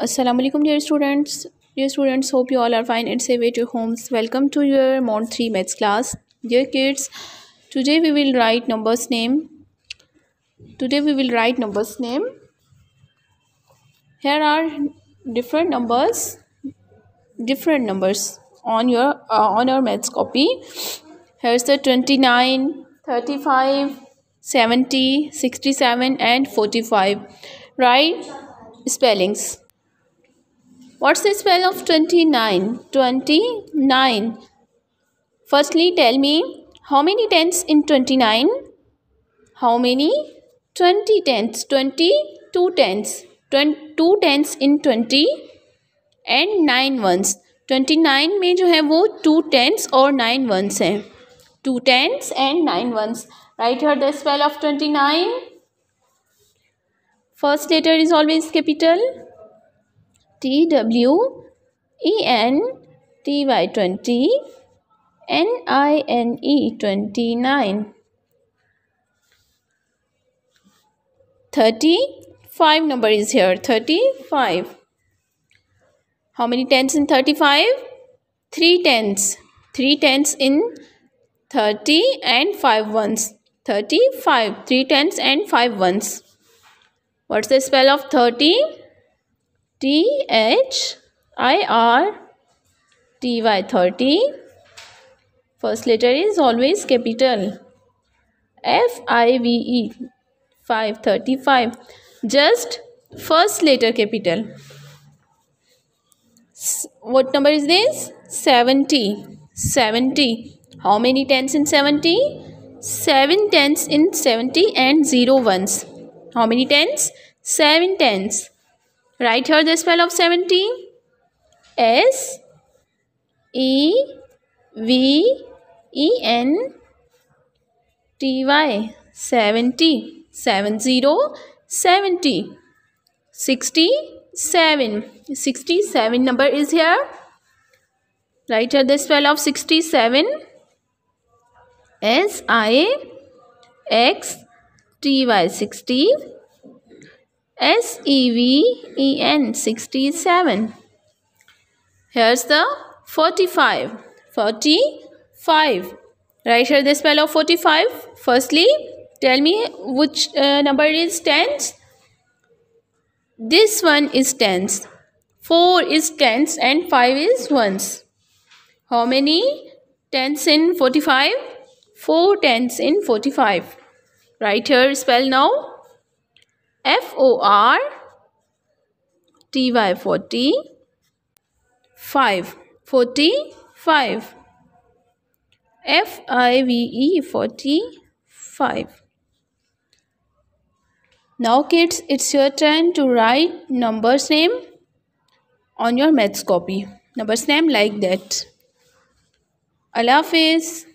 Assalamu alaikum, dear students. Dear students, hope you all are fine and safe at your homes. Welcome to your Montessori maths class. Dear kids, today we will write numbers name. Here are different numbers on your maths copy. Here's the 29, 35, 70, 67 and 45. Write spellings. What's the spell of 29? 29. Firstly, tell me how many tens in 29? How many? 20 tens. 22 tens. 2 tens in 20 and 9 ones. 29 में जो है वो 2 tens और 9 ones हैं. 2 tens and 9 ones. Write here the spell of 29. First letter is always capital. TWENTY 20, NINE 29. 35 number is here. 35. How many tens in 35? 3 tens. 3 tens in 30 and 5 ones. 35. 3 tens and 5 ones. What's the spell of 30? THIRTY 30. First letter is always capital. FIVE 535. Just first letter capital. What number is this? 70. 70. How many tens in 70? 7 tens in 70 and 0 ones. How many tens? 7 tens. Write here the spell of 70. SEVENTY 70. 70. 67. 67 number is here. Write here the spell of 67. SIXTY 60. SEVEN 67. Here's the 45. 45. Write here the spell of 45. Firstly, tell me which number is tens. This one is tens. 4 is tens and 5 is ones. How many tens in 45? 4 tens in 45. Write here spell now. FORTY 40. 5. 45. FIVE 45. Now kids, it's your turn to write numbers name on your maths copy. Numbers name like that. Allah Hafiz.